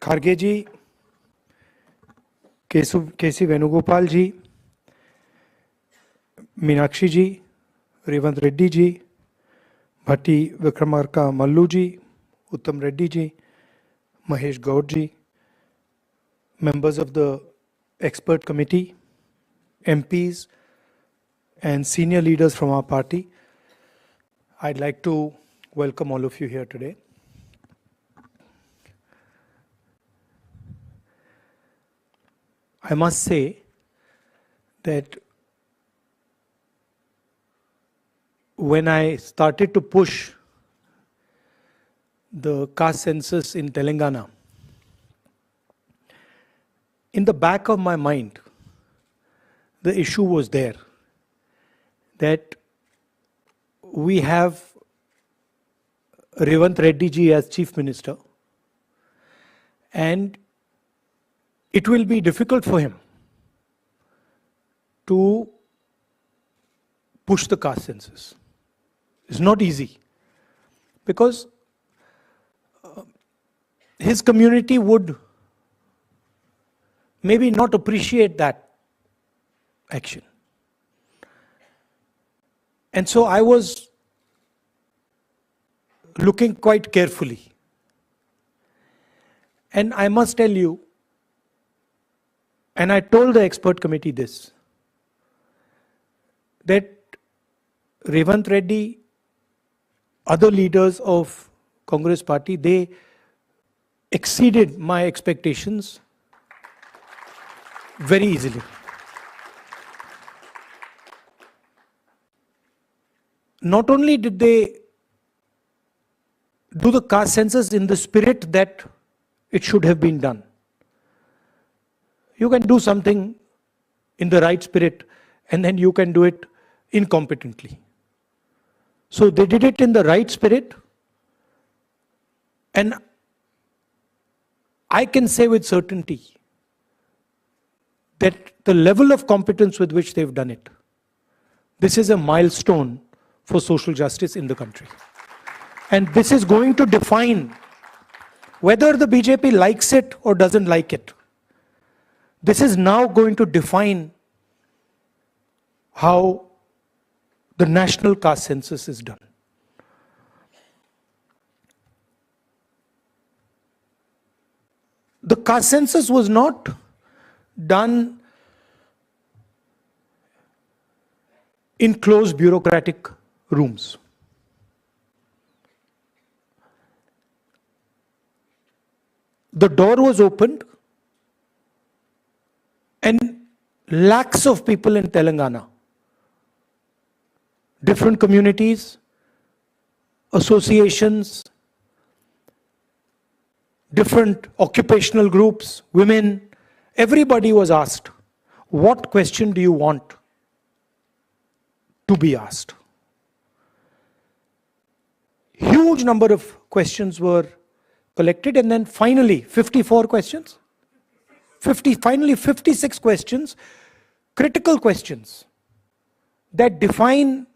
Kharge ji, K.C. Venugopal ji, Meenakshi ji, Revant Reddy ji, Bhatti Vikramarka Mallu ji, Uttam Reddy ji, Mahesh Gaud ji, members of the expert committee, MPs, and senior leaders from our party, I'd like to welcome all of you here today. I must say that when I started to push the caste census in Telangana, in the back of my mind, the issue was there that we have Revant Reddy ji as Chief Minister, and it will be difficult for him to push the caste census. It's not easy because his community would maybe not appreciate that action. And so I was looking quite carefully. And I must tell you, and I told the expert committee this, that Revant Reddy, other leaders of Congress party, they exceeded my expectations very easily. Not only did they do the caste census in the spirit that it should have been done. You can do something in the right spirit and then you can do it incompetently. So they did it in the right spirit, and I can say with certainty that the level of competence with which they've done it, this is a milestone for social justice in the country. And this is going to define whether the BJP likes it or doesn't like it. This is now going to define how the national caste census is done. The caste census was not done in closed bureaucratic rooms. The door was opened and lakhs of people in Telangana, different communities, associations, different occupational groups, women, everybody was asked, what question do you want to be asked? Huge number of questions were collected, and then finally 54 questions, finally 56 questions, critical questions that define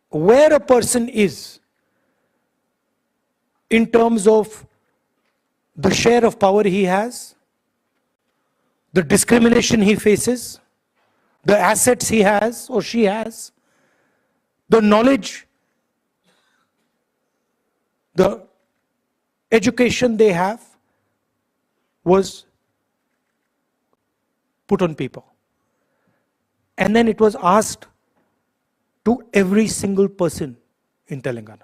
where a person is in terms of the share of power he has, the discrimination he faces, the assets he has or she has, the knowledge, the education they have was put on paper. And then it was asked to every single person in Telangana.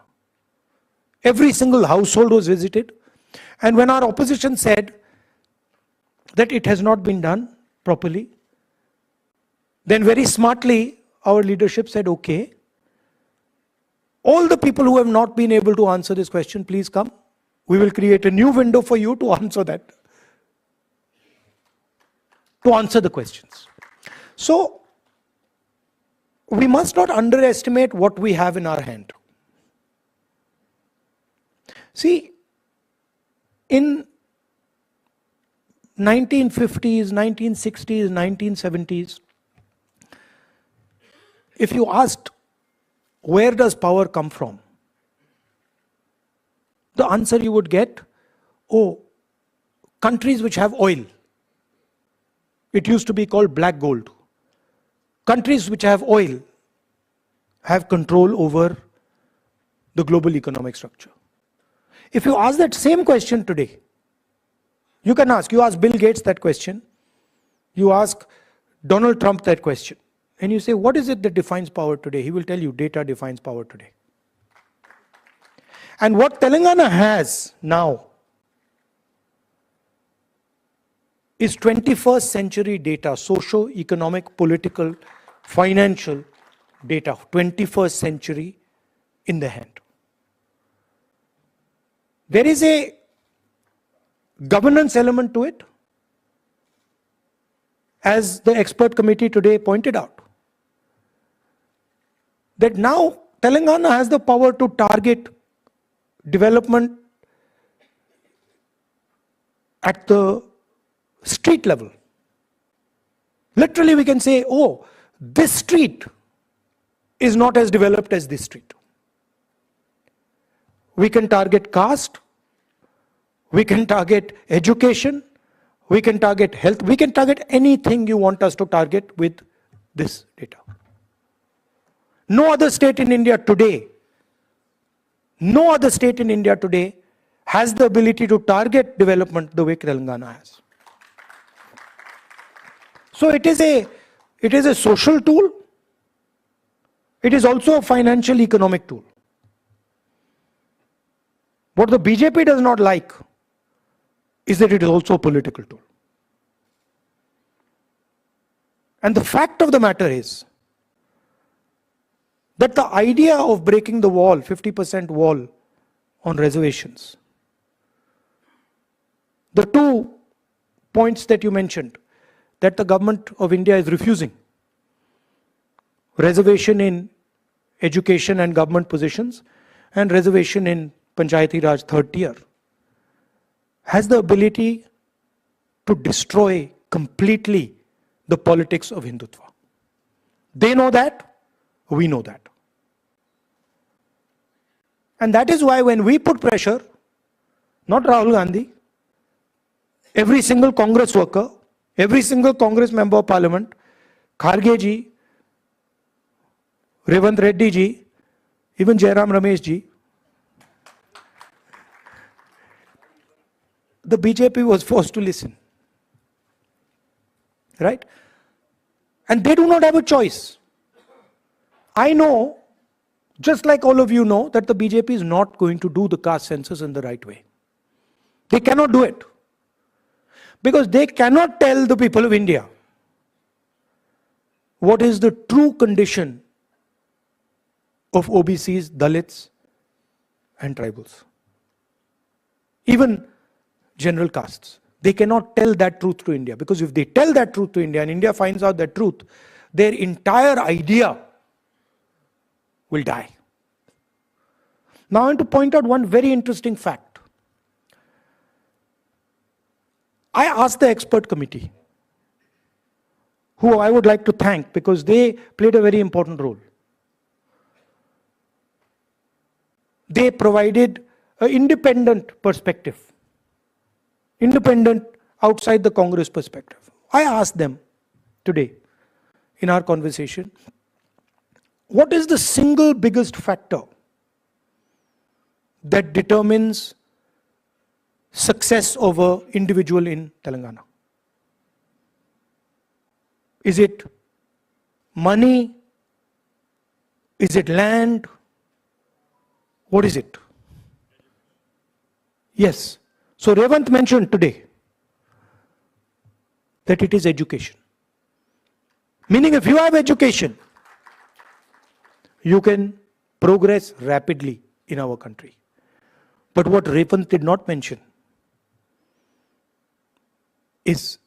Every single household was visited. And when our opposition said that it has not been done properly, then very smartly our leadership said, okay, all the people who have not been able to answer this question, please come. We will create a new window for you to answer that, to answer the questions. So, we must not underestimate what we have in our hand. See, in 1950s, 1960s, 1970s, if you asked, where does power come from? The answer you would get, oh, countries which have oil. It used to be called black gold. Countries which have oil have control over the global economic structure. If you ask that same question today, you ask Bill Gates that question, you ask Donald Trump that question, and you say, what is it that defines power today? He will tell you, data defines power today. And what Telangana has now is 21st century data, socio-economic, political, financial data, 21st century in the hand. There is a governance element to it, as the expert committee today pointed out, that now Telangana has the power to target development at the street level. Literally we can say, oh, this street is not as developed as this street. We can target caste, we can target education, we can target health, we can target anything you want us to target with this data. No other state in India today, has the ability to target development the way Telangana has. So it is a social tool. It is also a financial economic tool. What the BJP does not like is that it is also a political tool. And the fact of the matter is that the idea of breaking the wall, 50% wall on reservations, the 2 points that you mentioned, that the government of India is refusing, reservation in education and government positions and reservation in Panchayati Raj third tier, has the ability to destroy completely the politics of Hindutva. They know that, we know that. And that is why when we put pressure, not Rahul Gandhi, every single Congress worker, every single Congress member of parliament, Kharge ji, Revant Reddy ji, even Jairam Ramesh ji, the BJP was forced to listen. Right? And they do not have a choice. I know, just like all of you know, that the BJP is not going to do the caste census in the right way. They cannot do it. Because they cannot tell the people of India what is the true condition of OBCs, Dalits, and tribals. Even general castes. They cannot tell that truth to India, because if they tell that truth to India and India finds out that truth, their entire idea will die. Now I want to point out one very interesting fact. I asked the expert committee, who I would like to thank because they played a very important role. They provided an independent perspective. Independent outside the Congress perspective. I asked them today in our conversation, what is the single biggest factor that determines success of an individual in Telangana? Is it money? Is it land? What is it? Yes. So Revant mentioned today that it is education. Meaning if you have education, you can progress rapidly in our country. But what Revant did not mention is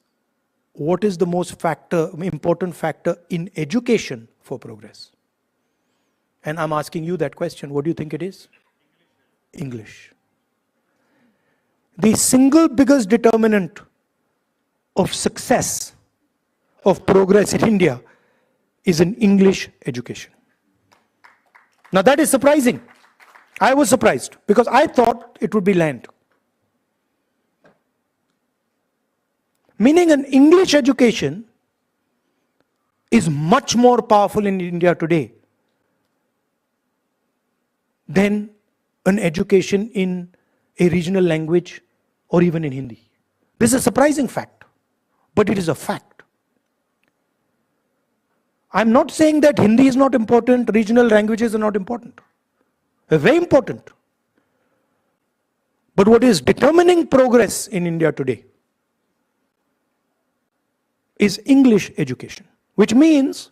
what is the most important factor in education for progress. And I'm asking you that question. What do you think it is? English. The single biggest determinant of success, of progress in India is an English education. Now that is surprising. I was surprised because I thought it would be land. Meaning an English education is much more powerful in India today than an education in a regional language or even in Hindi. This is a surprising fact, but it is a fact. I'm not saying that Hindi is not important, regional languages are not important. They're very important. But what is determining progress in India today is English education, which means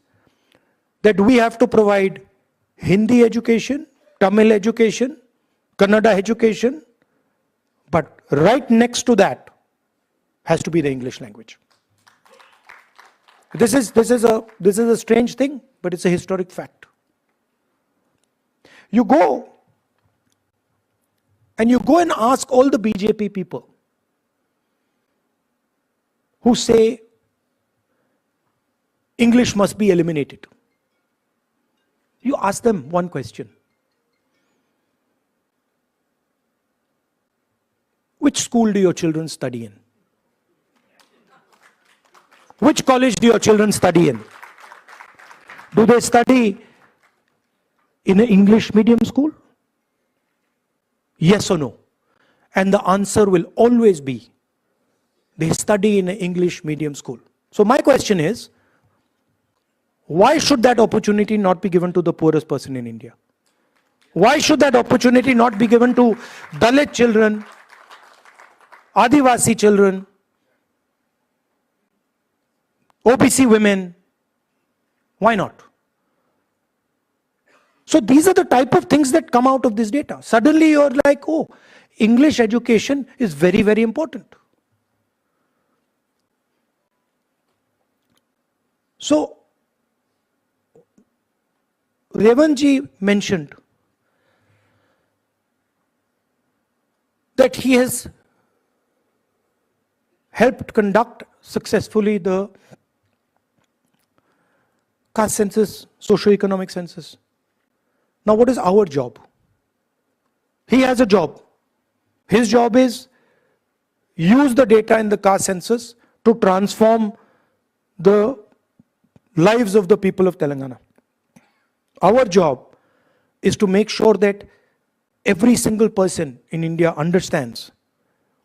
that we have to provide Hindi education, Tamil education, Kannada education, but right next to that has to be the English language. This is a strange thing, but it's a historic fact. You go and ask all the BJP people who say English must be eliminated. You ask them one question. Which school do your children study in? Which college do your children study in? Do they study in an English medium school? Yes or no? And the answer will always be, they study in an English medium school. So my question is, why should that opportunity not be given to the poorest person in India? Why should that opportunity not be given to Dalit children, Adivasi children, OBC women? Why not? So these are the type of things that come out of this data. Suddenly you're like, oh, English education is very, very important. So Revanji mentioned that he has helped conduct successfully the caste census, socio-economic census. Now what is our job? He has a job. His job is use the data in the caste census to transform the lives of the people of Telangana. Our job is to make sure that every single person in India understands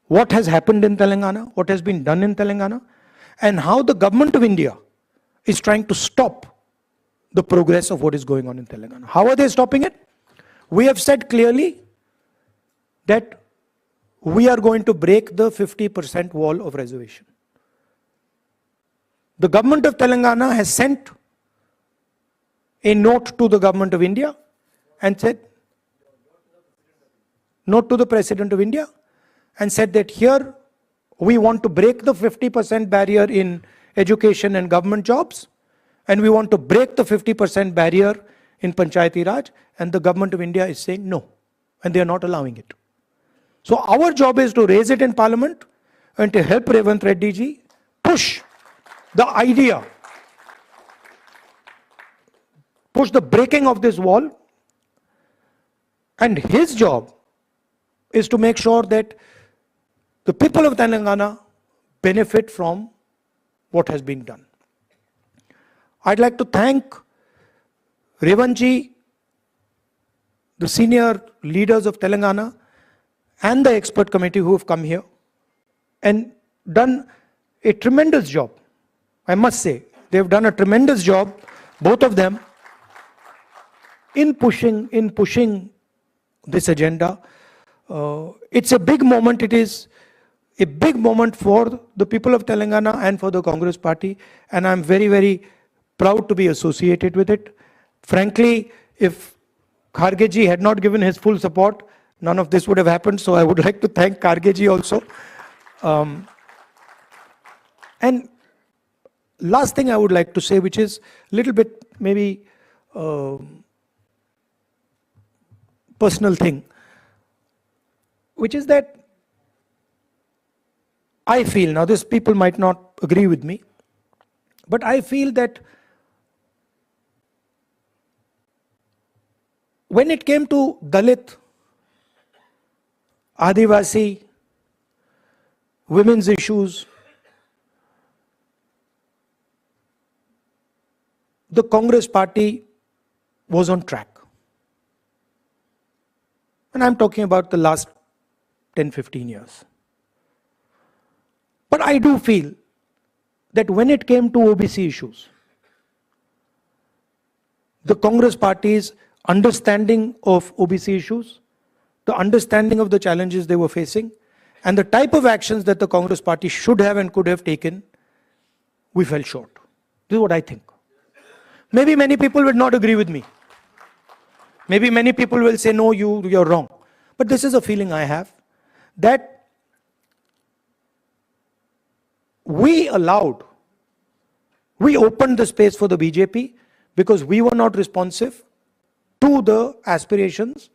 what has happened in Telangana, what has been done in Telangana, and how the government of India is trying to stop the progress of what is going on in Telangana. How are they stopping it? We have said clearly that we are going to break the 50% wall of reservation. The government of Telangana has sent a note to the government of India and said, note to the President of India, and said that here we want to break the 50% barrier in education and government jobs, and we want to break the 50% barrier in Panchayati Raj, and the government of India is saying no, and they are not allowing it. So our job is to raise it in Parliament and to help Revanth Reddy ji push the idea, push the breaking of this wall, and his job is to make sure that the people of Telangana benefit from what has been done. I'd like to thank Revanji, the senior leaders of Telangana, and the expert committee who have come here and done a tremendous job. I must say, they've done a tremendous job, both of them, in pushing this agenda. It's a big moment. It is a big moment for the people of Telangana and for the Congress party, and I'm very, very proud to be associated with it. Frankly, if Kharge ji had not given his full support, none of this would have happened. So I would like to thank Kharge ji also. And last thing I would like to say, which is a little bit maybe personal thing, which is that I feel, now this people might not agree with me, but I feel that when it came to Dalit, Adivasi, women's issues, the Congress party was on track. And I'm talking about the last 10, 15 years. But I do feel that when it came to OBC issues, the Congress party's understanding of OBC issues, the understanding of the challenges they were facing, and the type of actions that the Congress party should have and could have taken, we fell short. This is what I think. Maybe many people will not agree with me. Maybe many people will say, no, you're wrong. But this is a feeling I have, that we opened the space for the BJP because we were not responsive to the aspirations,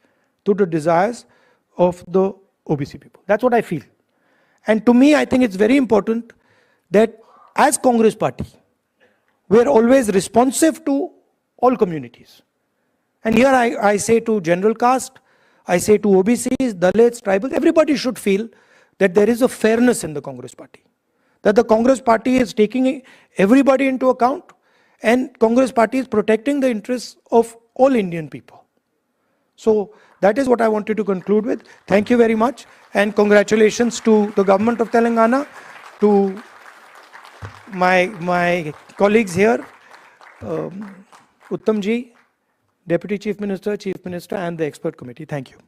to the desires of the OBC people. That's what I feel. And to me, I think it's very important that as Congress party, we are always responsive to all communities. And here I say to general caste, I say to OBCs, Dalits, tribals, everybody should feel that there is a fairness in the Congress party. That the Congress party is taking everybody into account, and Congress party is protecting the interests of all Indian people. So that is what I wanted to conclude with. Thank you very much, and congratulations to the government of Telangana, to my colleagues here, Uttam ji, Deputy Chief Minister, and the expert committee. Thank you.